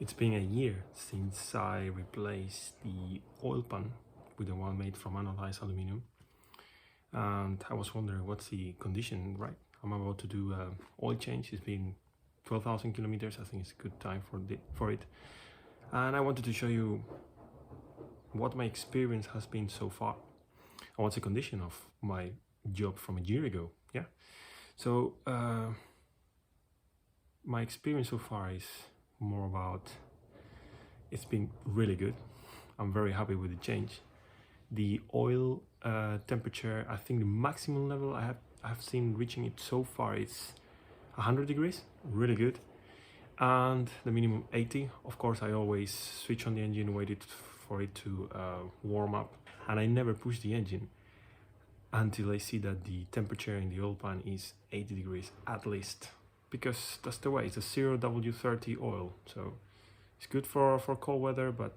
It's been a year since I replaced the oil pan with the one made from anodized aluminum, and I was wondering what's the condition. Right, I'm about to do oil change. It's been 12,000 kilometers. I think it's a good time for it, and I wanted to show you what my experience has been so far and what's the condition of my job from a year ago. Yeah, so my experience so far is more about it's been really good. I'm very happy with the change. The oil temperature, I think the maximum level I have seen reaching it so far is 100 degrees, really good. And the minimum 80. Of course, I always switch on the engine, waited for it to warm up, and I never push the engine until I see that the temperature in the oil pan is 80 degrees at least, because that's the way. It's a 0W30 oil, so it's good for cold weather, but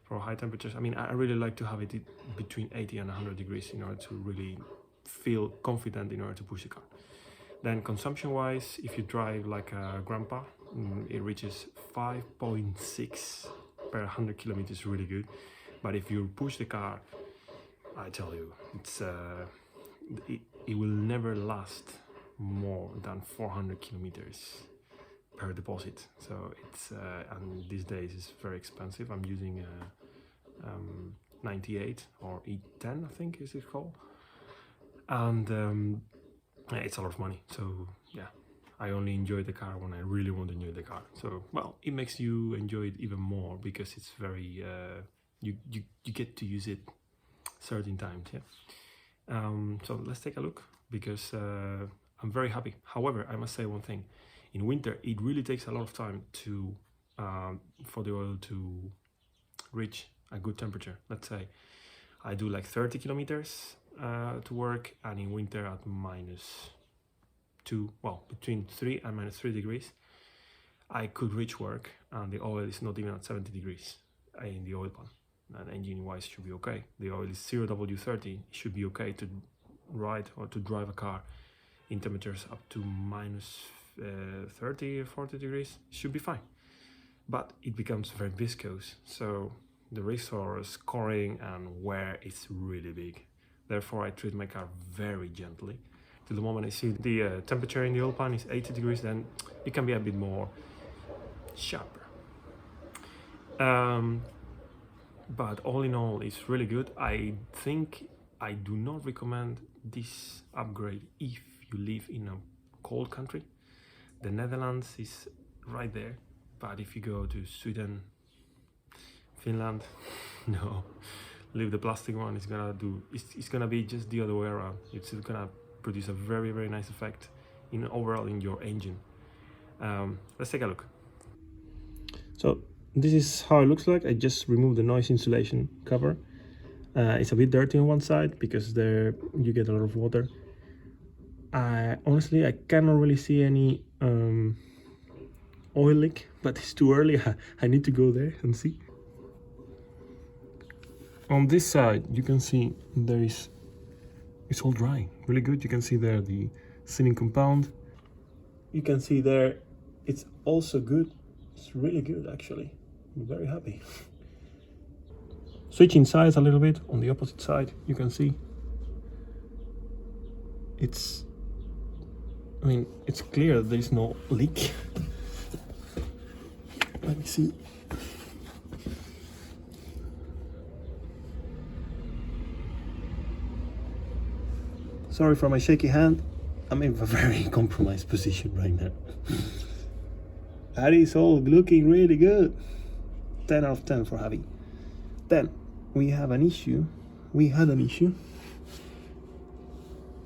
for high temperatures, I mean, I really like to have it between 80 and 100 degrees in order to really feel confident in order to push the car. Then consumption wise, if you drive like a grandpa, it reaches 5.6 per 100 kilometers, really good. But if you push the car, I tell you, it's it will never last more than 400 kilometers per deposit. So it's and these days it's very expensive. I'm using a 98 or E10, I think is it called, and it's a lot of money. So yeah, I only enjoy the car when I really want to enjoy the car. So well, it makes you enjoy it even more because it's very you get to use it certain times. Yeah. So let's take a look, because I'm very happy. However, I must say one thing. In winter, it really takes a lot of time to for the oil to reach a good temperature. Let's say I do like 30 kilometers to work, and in winter at -2, well, between 3 and -3 degrees, I could reach work, and the oil is not even at 70 degrees in the oil pan. And engine-wise should be okay. The oil is 0W30. It should be okay to ride or to drive a car in temperatures up to -30 or 40 degrees. It should be fine. But it becomes very viscous, so the risk for scoring and wear is really big. Therefore, I treat my car very gently. Till the moment I see the temperature in the oil pan is 80 degrees, then it can be a bit more sharper. But all in all, it's really good. I think I do not recommend this upgrade if you live in a cold country. The Netherlands is right there, but if you go to Sweden, Finland, no, leave the plastic one. It's gonna do. It's gonna be just the other way around. It's gonna produce a very, very nice effect overall in your engine. Let's take a look. So this is how it looks like. I just removed the noise insulation cover. It's a bit dirty on one side because there you get a lot of water. Honestly, I cannot really see any oil leak, but it's too early. I need to go there and see. On this side, you can see it's all dry, really good. You can see there the sealing compound. You can see there, it's also good. It's really good, actually. I'm very happy. Switching sides a little bit, on the opposite side, you can see it's clear there is no leak. Let me see. Sorry for my shaky hand. I'm in a very compromised position right now. That is all looking really good. 10 out of 10 for Javi. Then we have an issue. We had an issue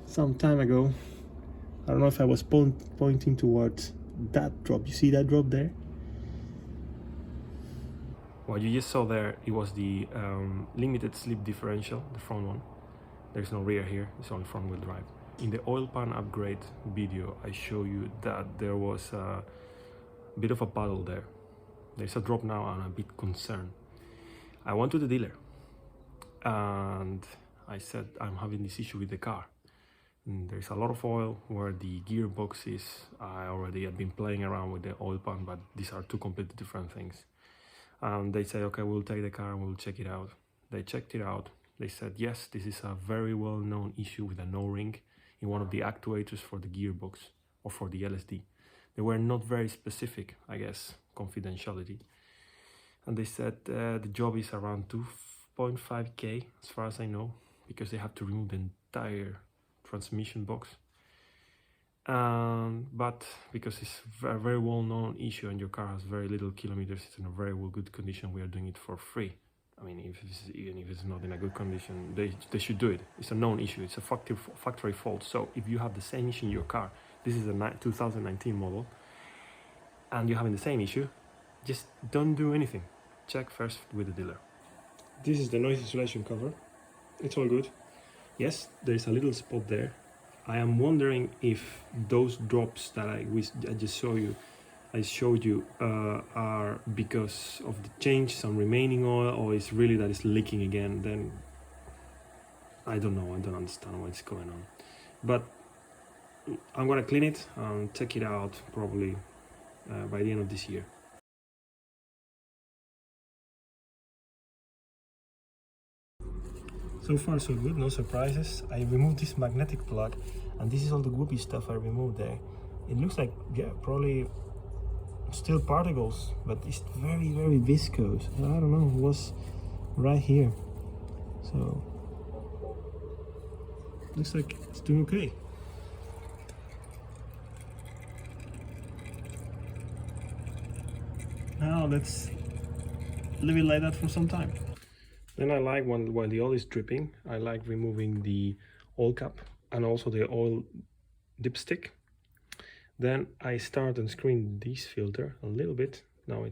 some time ago. I don't know if I was pointing towards that drop. You see that drop there? What you just saw there, it was the limited slip differential, the front one. There's no rear here, it's only front wheel drive. In the oil pan upgrade video, I show you that there was a bit of a puddle there. There's a drop now, and I'm a bit concerned. I went to the dealer and I said I'm having this issue with the car. There's a lot of oil where the gearbox is. I already have been playing around with the oil pan, but these are two completely different things. And they say, okay, we'll take the car and we'll check it out. They checked it out. They said, yes, this is a very well-known issue with an O-ring in one of the actuators for the gearbox or for the LSD. They were not very specific, I guess, confidentiality. And they said the job is around 2.5k as far as I know, because they have to remove the entire transmission box. But because it's a very well-known issue and your car has very little kilometers, it's in a very good condition, we are doing it for free. I mean, even if it's not in a good condition, they should do it. It's a known issue. It's a factory fault. So if you have the same issue in your car, this is a 2019 model, and you're having the same issue, just don't do anything. Check first with the dealer. This is the noise insulation cover. It's all good. Yes, there's a little spot there. I am wondering if those drops that I just showed you are because of the change, some remaining oil, or it's really that it's leaking again. Then I don't know. I don't understand what's going on. But I'm gonna clean it and check it out probably by the end of this year. So far so good, no surprises. I removed this magnetic plug, and this is all the whoopee stuff I removed there. It looks like, yeah, probably still particles, but it's very viscous. I don't know, it was right here. So looks like it's doing okay. Now let's leave it like that for some time. Then I like while the oil is dripping, I like removing the oil cap and also the oil dipstick. Then I start unscrewing this filter a little bit. Now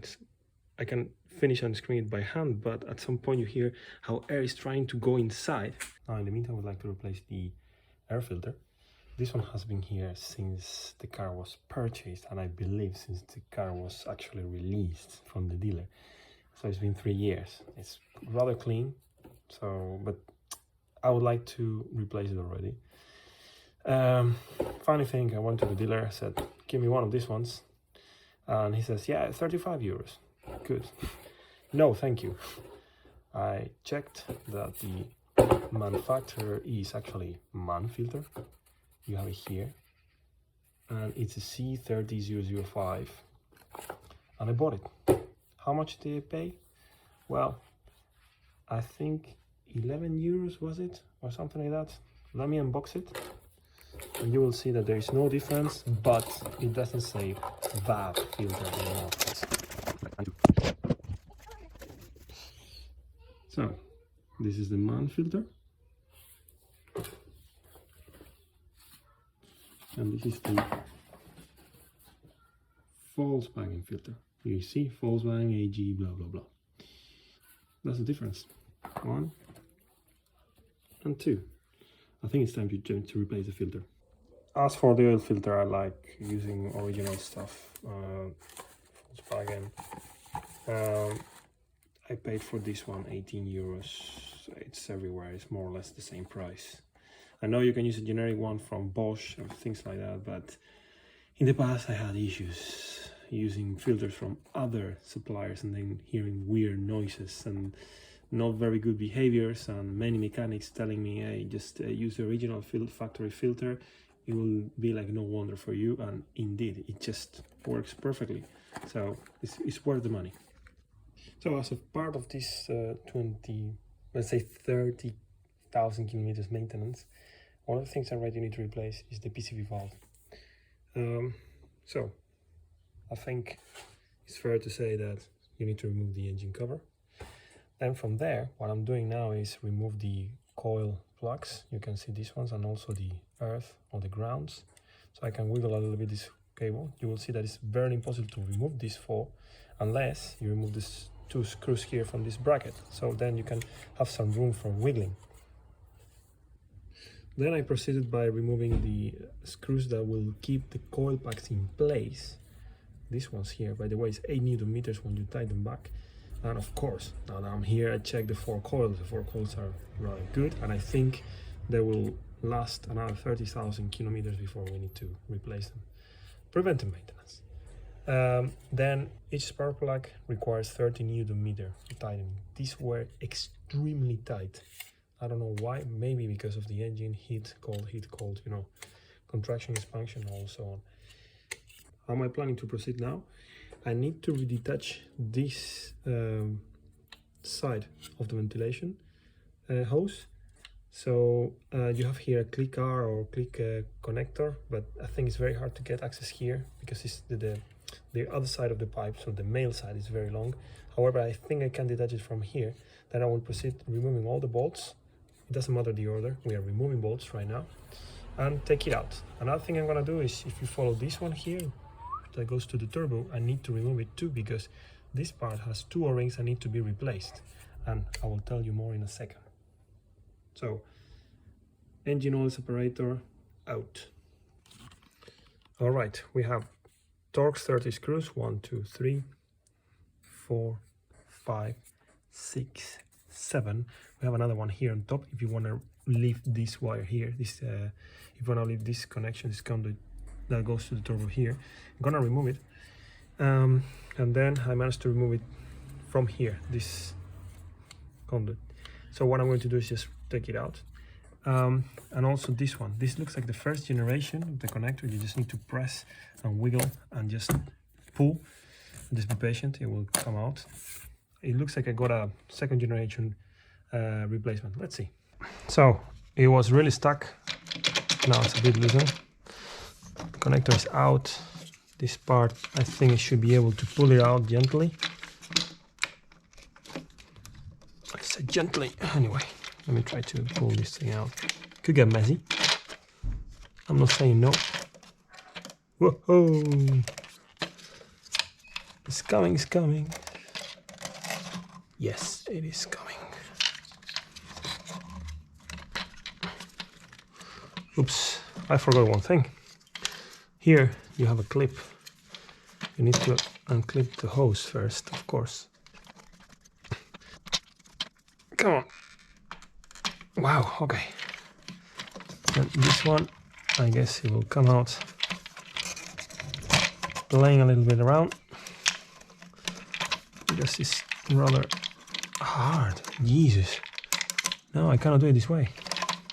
I can finish unscrewing it by hand, but at some point you hear how air is trying to go inside. Now in the meantime, I would like to replace the air filter. This one has been here since the car was purchased, and I believe since the car was actually released from the dealer. So it's been 3 years. It's rather clean, but I would like to replace it already. Funny thing, I went to the dealer, I said, give me one of these ones. And he says, yeah, 35 euros. Good. No, thank you. I checked that the manufacturer is actually Manfilter. You have it here. And it's a C30005. And I bought it. How much did I pay? Well, I think 11 euros was it, or something like that. Let me unbox it, and you will see that there is no difference, but it doesn't say VAV filter anymore. So, this is the MAN filter, and this is the Volkswagen filter. You see Volkswagen AG blah blah blah. That's the difference. 1 and 2. I think it's time to replace the filter. As for the oil filter, I like using original stuff. Volkswagen. I paid for this one 18 euros. It's everywhere. It's more or less the same price. I know you can use a generic one from Bosch or things like that, but in the past I had issues using filters from other suppliers and then hearing weird noises and not very good behaviors, and many mechanics telling me, hey, just use the original factory filter, it will be like no wonder for you. And indeed, it just works perfectly, so it's worth the money. So as a part of this 30,000 kilometers maintenance, one of the things I read you need to replace is the PCV valve. So I think it's fair to say that you need to remove the engine cover. Then from there, what I'm doing now is remove the coil plugs. You can see these ones, and also the earth or the grounds. So I can wiggle a little bit this cable. You will see that it's very impossible to remove these four unless you remove these 2 screws here from this bracket. So then you can have some room for wiggling. Then I proceeded by removing the screws that will keep the coil packs in place. These ones here, by the way, is 8 Newton meters when you tie them back. And of course, now that I'm here, I check the 4 coils. The 4 coils are rather good, and I think they will last another 30,000 kilometers before we need to replace them. Preventive maintenance. Then each spark plug requires 30 Newton meter tightening. These were extremely tight. I don't know why, maybe because of the engine, heat, cold, you know, contraction, expansion, and so on. How am I planning to proceed now? I need to detach this side of the ventilation hose. So you have here a click R or click connector, but I think it's very hard to get access here because it's the other side of the pipe, so the male side is very long. However, I think I can detach it from here. Then I will proceed removing all the bolts. It doesn't matter the order, we are removing bolts right now, and take it out. Another thing I'm gonna do is, if you follow this one here that goes to the turbo, I need to remove it too, because this part has two O-rings that need to be replaced, and I will tell you more in a second. So, engine oil separator out. All right, we have Torx 30 screws, 1, 2, 3, 4, 5, 6, 7. We have another one here on top. If you want to leave this wire here, this if you want to leave this connection, this conduit that goes to the turbo here, I'm gonna remove it, and then I managed to remove it from here, this conduit. So what I'm going to do is just take it out, and also this one. This looks like the first generation of the connector. You just need to press and wiggle and just pull. Just be patient, it will come out. It looks like I got a second generation replacement. Let's see. So it was really stuck. Now it's a bit looser. The connector is out. This part, I think I should be able to pull it out gently. I said gently. Anyway, let me try to pull this thing out. Could get messy. I'm not saying no. Whoa! It's coming, it's coming. Yes, it is coming. Oops, I forgot one thing. Here you have a clip. You need to unclip the hose first, of course. Come on. Wow, okay. And this one, I guess it will come out playing a little bit around, because it's rather hard. Jesus. No, I cannot do it this way.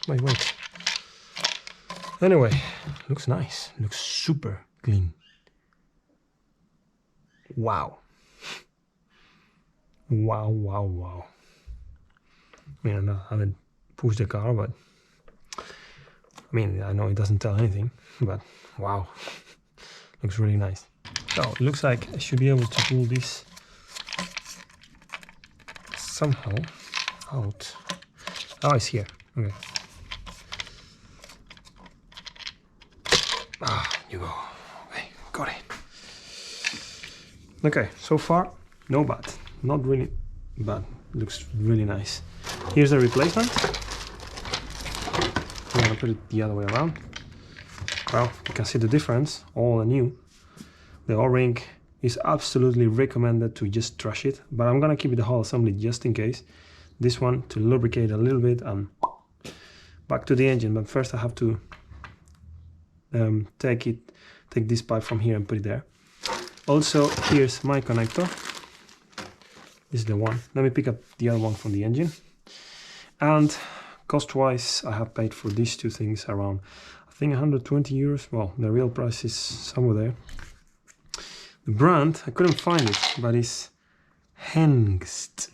Wait. Anyway, looks nice. Looks super clean. Wow. Wow. I mean, I haven't pushed the car, but I mean, I know it doesn't tell anything, but wow. Looks really nice. So it looks like I should be able to pull this somehow out. Oh, it's here. Okay. You go. Okay, got it. Okay, so far, no bad. Not really bad. Looks really nice. Here's the replacement. I'm gonna put it the other way around. Well, you can see the difference, all new. The O-ring is absolutely recommended to just trash it, but I'm gonna keep it the whole assembly just in case. This one to lubricate a little bit and back to the engine, but first I have to take this pipe from here and put it there. Also, here's my connector. This is the one. Let me pick up the other one from the engine. And cost-wise, I have paid for these two things around, I think, 120 euros. Well, the real price is somewhere there. The brand, I couldn't find it, but it's Hengst,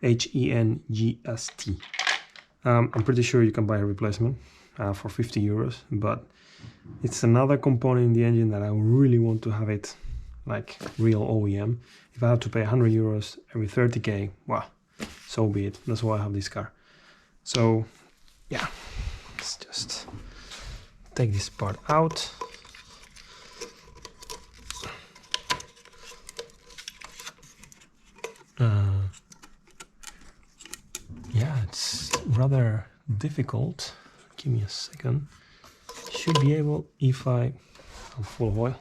Hengst. I'm pretty sure you can buy a replacement for 50 euros, but it's another component in the engine that I really want to have it like real OEM. If I have to pay 100 euros every 30k, well, so be it. That's why I have this car. So yeah, let's just take this part out. Yeah, it's rather difficult. Give me a second. Should be able, if I'm full of oil.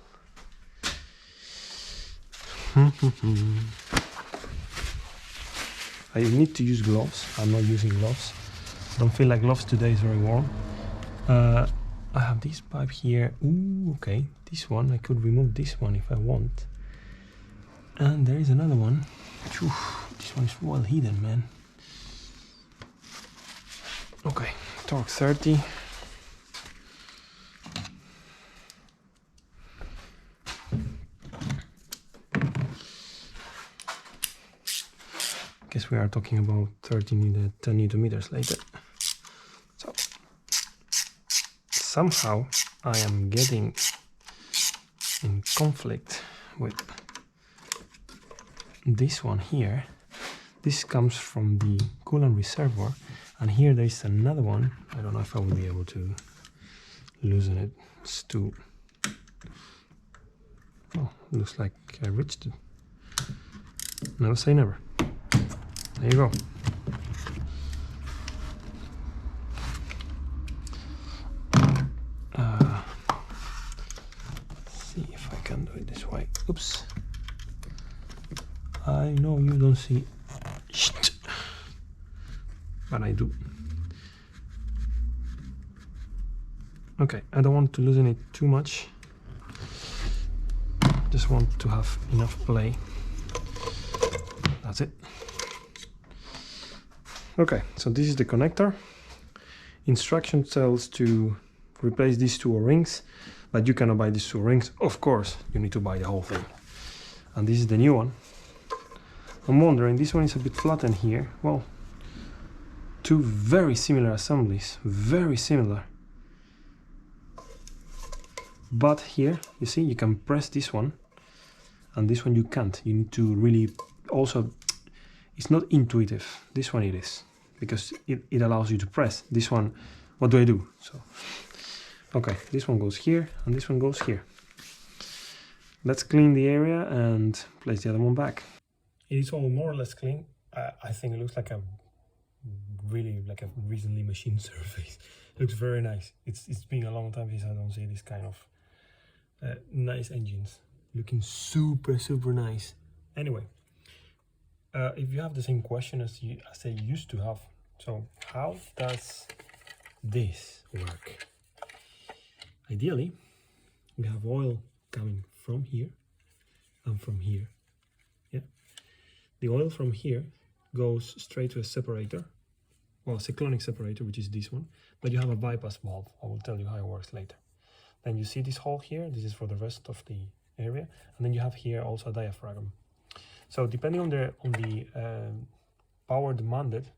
I need to use gloves. I'm not using gloves. I don't feel like gloves today, is very warm. I have this pipe here. Ooh, okay, this one, I could remove this one if I want. And there is another one. Phew, this one is well hidden, man. Okay, torque 30. Guess we are talking about 10 Newton meters later. So somehow I am getting in conflict with this one here. This comes from the coolant reservoir, and here there is another one. I don't know if I will be able to loosen it. It's too... Oh, looks like I reached it. Never say never. There you go. See if I can do it this way. Oops. I know you don't see shit, but I do. Okay, I don't want to loosen it too much. Just want to have enough play. That's it. Okay, so this is the connector. Instruction tells to replace these two O-rings, but you cannot buy these two rings. Of course, you need to buy the whole thing. And this is the new one. I'm wondering, this one is a bit flattened here. Well, two very similar assemblies, very similar. But here, you see, you can press this one, and this one you can't. You need to really also... It's not intuitive. This one it is, because it allows you to press. This one, what do I do? So, okay, this one goes here and this one goes here. Let's clean the area and place the other one back. It is all more or less clean. I think it looks like a recently machined surface. It looks very nice. It's been a long time since I don't see this kind of nice engines. Looking super nice. Anyway. If you have the same question as I used to have, so how does this work? Ideally, we have oil coming from here and from here. Yeah, the oil from here goes straight to a separator, well, cyclonic separator, which is this one, but you have a bypass valve. I will tell you how it works later. Then you see this hole here. This is for the rest of the area, and then you have here also a diaphragm. So depending on the power demanded,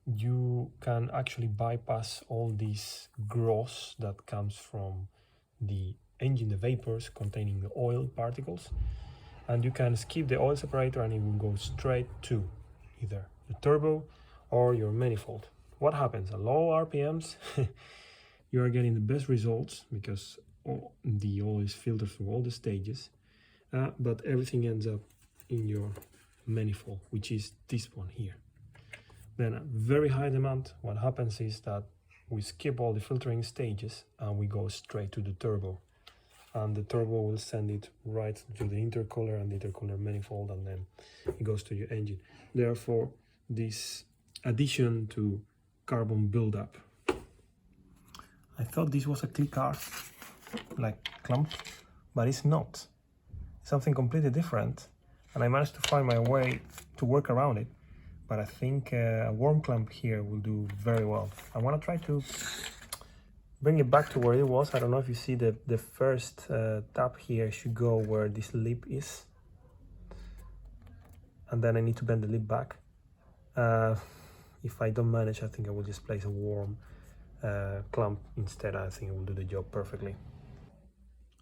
you can actually bypass all these gross that comes from the engine, the vapors containing the oil particles, and you can skip the oil separator and it will go straight to either the turbo or your manifold. What happens? At low RPMs, you are getting the best results because the oil is filtered through all the stages, but everything ends up in your manifold, which is this one here. Then at very high demand, what happens is that we skip all the filtering stages and we go straight to the turbo, and the turbo will send it right to the intercooler and the intercooler manifold, and then it goes to your engine. Therefore, this addition to carbon buildup. I thought this was a click art, like clamp, but it's not. It's something completely different. And I managed to find my way to work around it, but I think a worm clamp here will do very well. I want to try to bring it back to where it was. I don't know if you see the first tab here should go where this lip is, and then I need to bend the lip back. If I don't manage, I think I will just place a worm clamp instead. I think it will do the job perfectly.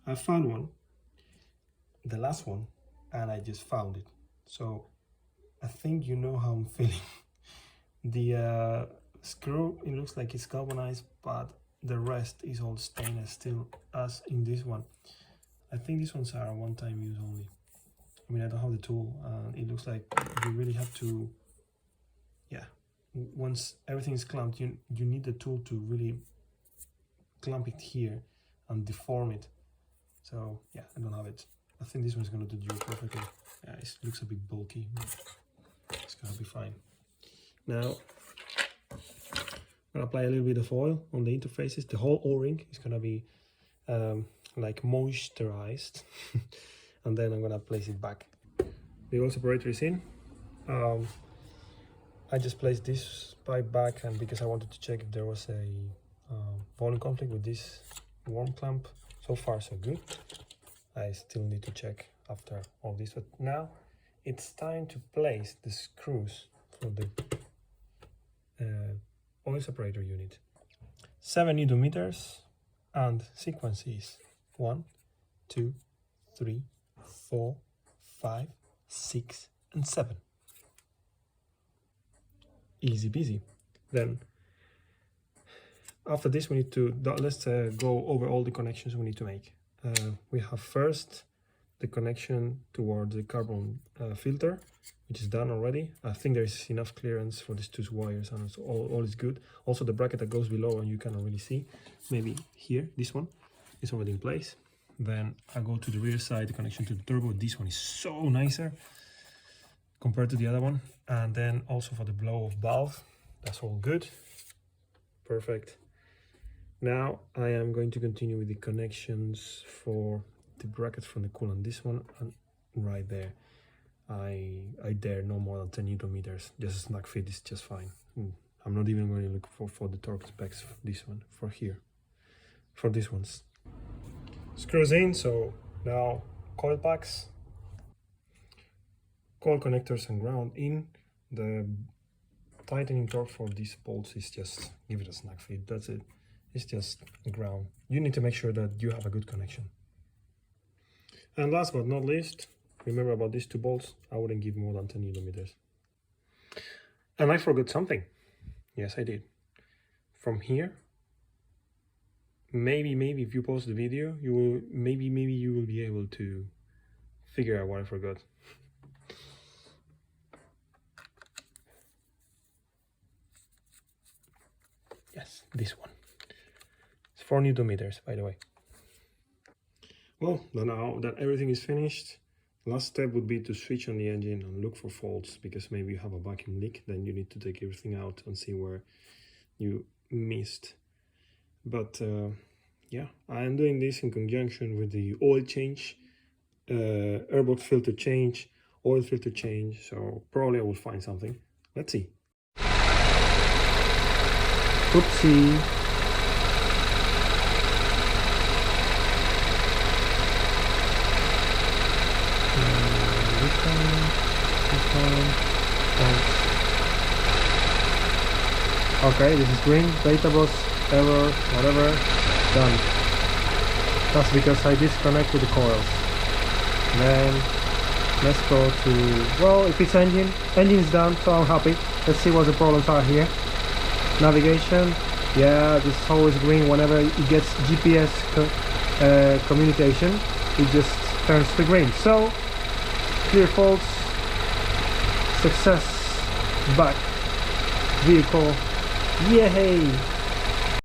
I found one, the last one, and I just found it. So I think you know how I'm feeling. The screw, it looks like it's galvanized, but the rest is all stainless steel, as in this one. I think these ones are one-time use only. I mean, I don't have the tool, and it looks like you really have to, yeah, once everything is clamped, you need the tool to really clamp it here and deform it. So yeah, I don't have it. I think this one's going to do the job perfectly. Yeah, it looks a bit bulky, but it's going to be fine. Now, I'm gonna apply a little bit of oil on the interfaces. The whole O-ring is gonna be like moisturized. And then I'm gonna place it back. The oil separator is in. I just placed this pipe back, and because I wanted to check if there was a volume conflict with this worm clamp. So far so good. I still need to check after all this, but now it's time to place the screws for the oil separator unit. 7 Newton meters, and sequence is 1, 2, 3, 4, 5, 6, and 7. Easy peasy. Then after this we need to let's go over all the connections we need to make. We have first the connection towards the carbon filter, which is done already. I think there is enough clearance for these 2 wires, and it's all is good. Also the bracket that goes below, and you cannot really see, maybe here, this one is already in place. Then I go to the rear side, the connection to the turbo. This one is so nicer compared to the other one. And then also for the blow-off valve, that's all good. Perfect. Now I am going to continue with the connections for the brackets from the coolant. This one and right there. I dare no more than 10 Newton meters. Just a snug fit is just fine. I'm not even going to look for the torque specs for this one, for here, for these ones. Screws in, so now coil packs, coil connectors and ground in. The tightening torque for these bolts is just give it a snug fit, that's it. It's just ground. You need to make sure that you have a good connection. And last but not least, remember about these 2 bolts, I wouldn't give more than 10 Newton meters. And I forgot something. Yes, I did. From here, maybe if you pause the video, you will maybe you will be able to figure out what I forgot. Yes, this one. It's 4 Newton meters, by the way. Well, now that everything is finished, last step would be to switch on the engine and look for faults, because maybe you have a vacuum leak. Then you need to take everything out and see where you missed. But yeah, I am doing this in conjunction with the oil change, airbox filter change, oil filter change, so probably I will find something. Let's see. Oopsie. Okay, this is green, data bus, error, whatever, done. That's because I disconnected the coils. Then let's go to, well, if it's engine's done, so I'm happy. Let's see what the problems are here. Navigation, yeah, this is always green. Whenever it gets GPS communication, it just turns to green. So, clear faults, success, back, vehicle, yay!